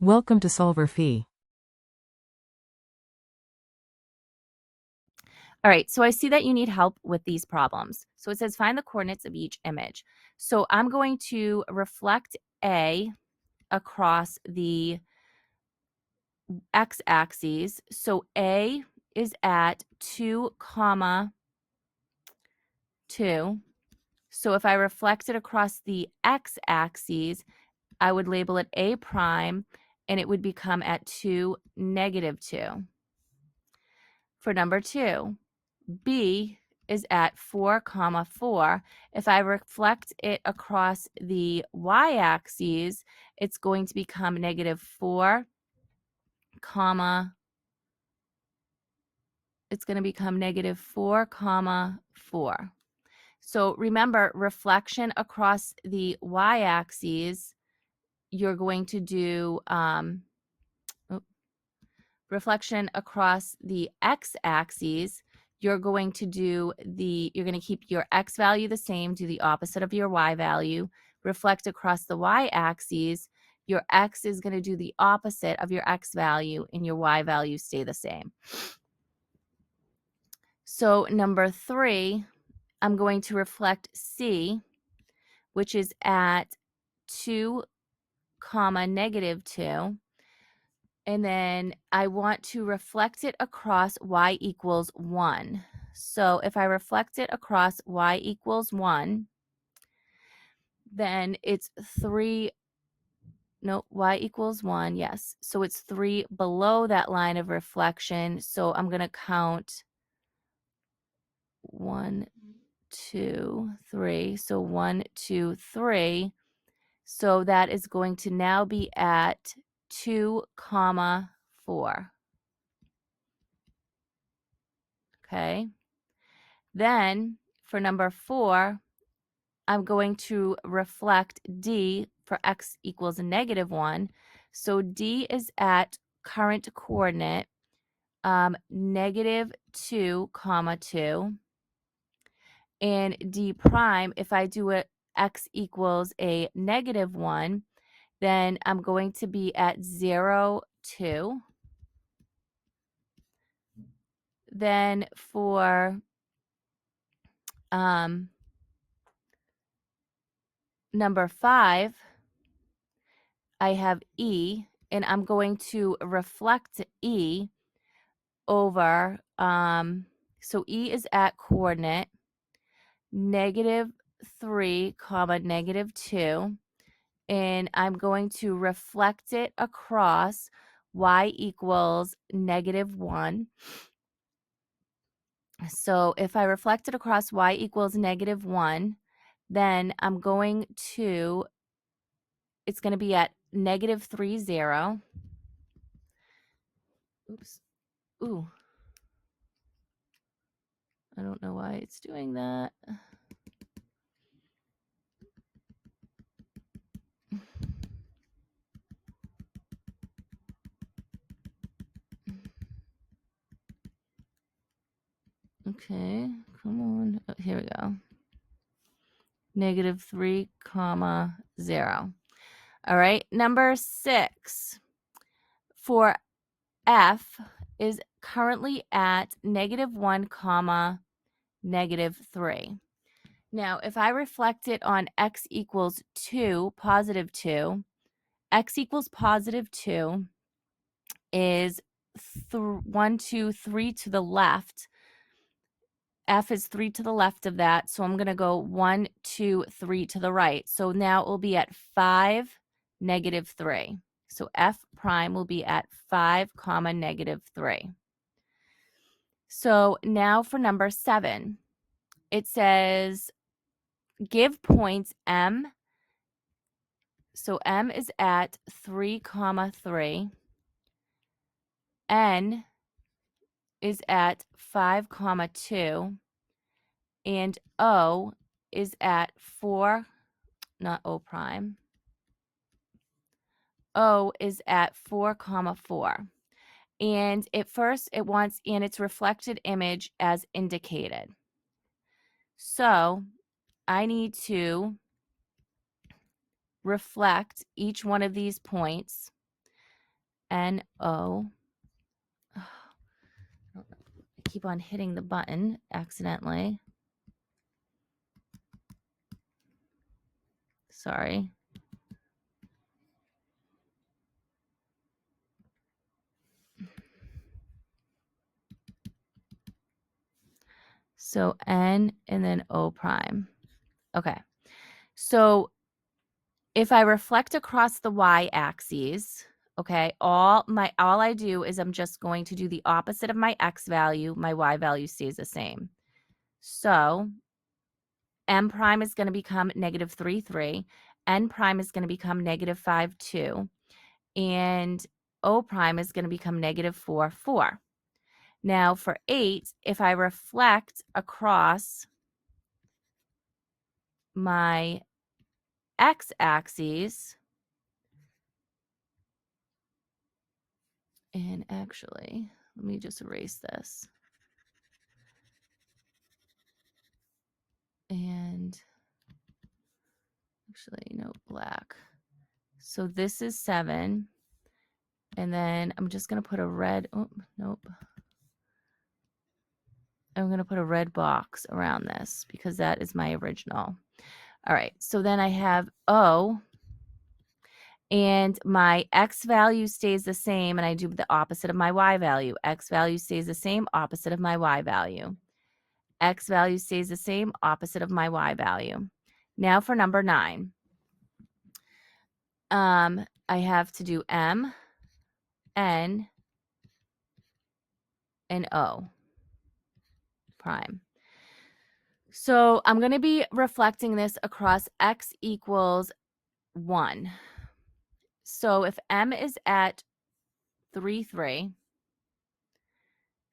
Welcome to solverfy. All right, so I see that you need help with these problems. So it says find the coordinates of each image. So I'm going to reflect A across the x-axis. So A is at 2, 2. So if I reflect it across the x-axis, I would label it A prime, and it would become at 2, -2. For number 2, B is at 4, 4. If I reflect it across the y-axis, it's going to become -4, it's going to become -4, 4. So remember, reflection across the y-axis, you're going to do reflection across the x-axis, you're going to keep your x value the same, do the opposite of your y value. Reflect across the y-axis, your x is going to do the opposite of your x value, and your y value stay the same. So number 3, I'm going to reflect C, which is at 2, -2. And then I want to reflect it across y equals 1. So if I reflect it across y equals 1, then it's 3, no, y equals 1, yes. So it's 3 below that line of reflection. So I'm going to count 1, 2, 3. So 1, 2, 3. So that is going to now be at 2, 4. Okay. Then for number 4, I'm going to reflect D for x equals -1. So D is at current coordinate -2, 2. And D prime, if I do it x equals a -1, then I'm going to be at 0, 2. Then for number 5, I have E, and I'm going to reflect E over, so E is at coordinate -3, -2, and I'm going to reflect it across y equals -1. So if I reflect it across y equals -1, then it's going to be at -3, 0. Oops. Ooh. I don't know why it's doing that. Okay, come on. Oh, here we go. -3, 0. All right, number 6 for F is currently at -1, -3. Now, if I reflect it on x equals 2, +2, x equals +2 is 1, 2, 3 to the left. F is 3 to the left of that, so I'm going to go 1, 2, 3 to the right. So now it will be at 5, -3. So F prime will be at 5, -3. So now for number 7, it says give points M. So M is at 3, 3. N is at 5, 2. And O is at 4, not O prime. O is at 4, 4. And at first it wants in its reflected image as indicated. So I need to reflect each one of these points. NO. I keep on hitting the button accidentally. Sorry. So N and then O prime. Okay. So if I reflect across the y-axis, okay, all I do is I'm just going to do the opposite of my x value. My y value stays the same. So M prime is going to become negative 3, 3. N prime is going to become negative 5, 2. And O prime is going to become negative 4, 4. Now for 8, if I reflect across my x-axis, and actually, let me just erase this. And actually, no, black. So this is 7. And then I'm just going to put a red, oh, nope. I'm going to put a red box around this because that is my original. All right, so then I have O, and my x value stays the same, and I do the opposite of my y value. X value stays the same, opposite of my y value. X value stays the same, opposite of my y value. Now for number 9. I have to do M, N, and O prime. So I'm going to be reflecting this across x equals 1. So if M is at 3, 3,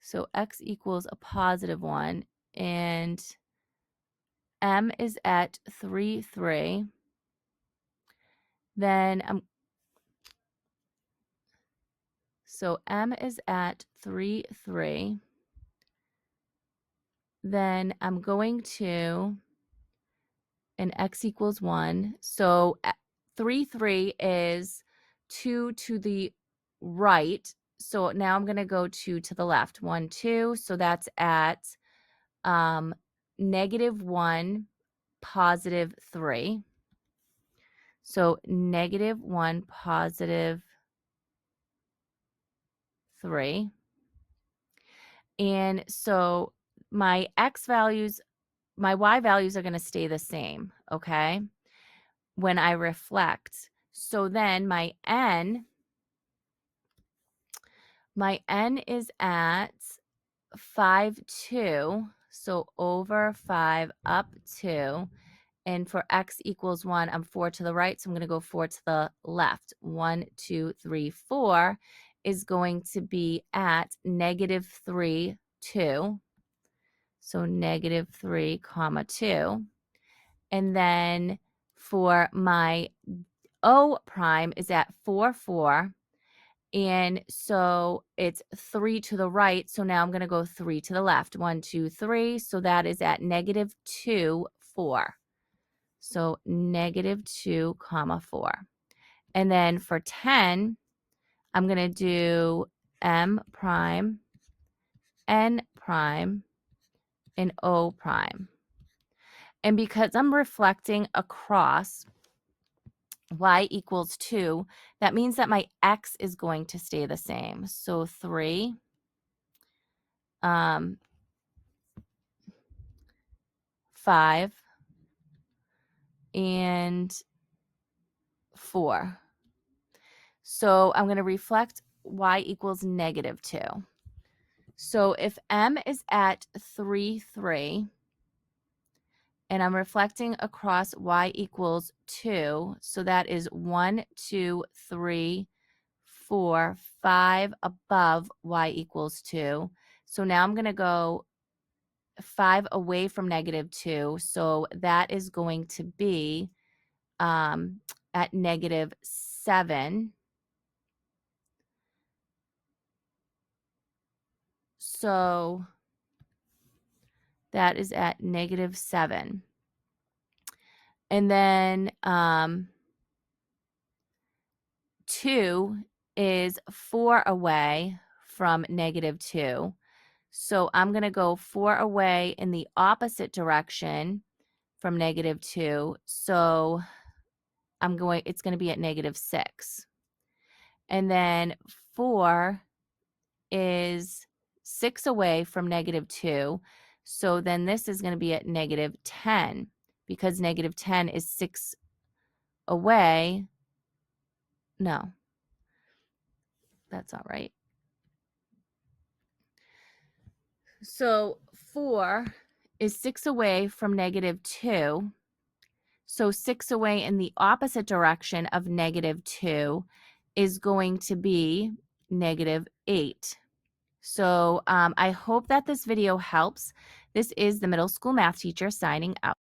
so x equals a positive 1, and M is at 3, 3, then so M is at 3, 3, then I'm going to, and x equals 1. So 3, 3 is 2 to the right. So now I'm going to go 2 to the left. 1, 2. So that's at negative 1, positive 3. So negative 1, positive 3. And so my x values, my y values are going to stay the same, okay, when I reflect. So then my n is at 5, 2. So over 5 up 2. And for x equals 1, I'm 4 to the right. So I'm going to go 4 to the left. 1, 2, 3, 4 is going to be at negative 3, 2. So negative 3, comma 2. And then for my O prime is at 4, 4. And so it's 3 to the right. So now I'm going to go 3 to the left. 1, 2, 3. So that is at negative 2, 4. So negative 2, comma 4. And then for 10, I'm going to do M prime, N prime, and O prime. And because I'm reflecting across y equals 2, that means that my x is going to stay the same. So 3, 5, and 4. So I'm going to reflect y equals negative 2. So if M is at 3, 3, and I'm reflecting across y equals 2, so that is 1, 2, 3, 4, 5 above y equals 2. So now I'm going to go 5 away from negative 2. So that is going to be at negative 7. So that is at negative 7. And then 2 is 4 away from -2. So I'm going to go 4 away in the opposite direction from -2. So it's going to be at -6. And then 4 is 6 away from -2. So then this is going to be at -10 because -10 is 6 away. No, that's not right. So 4 is 6 away from -2. So 6 away in the opposite direction of -2 is going to be -8. So I hope that this video helps. This is the middle school math teacher signing out.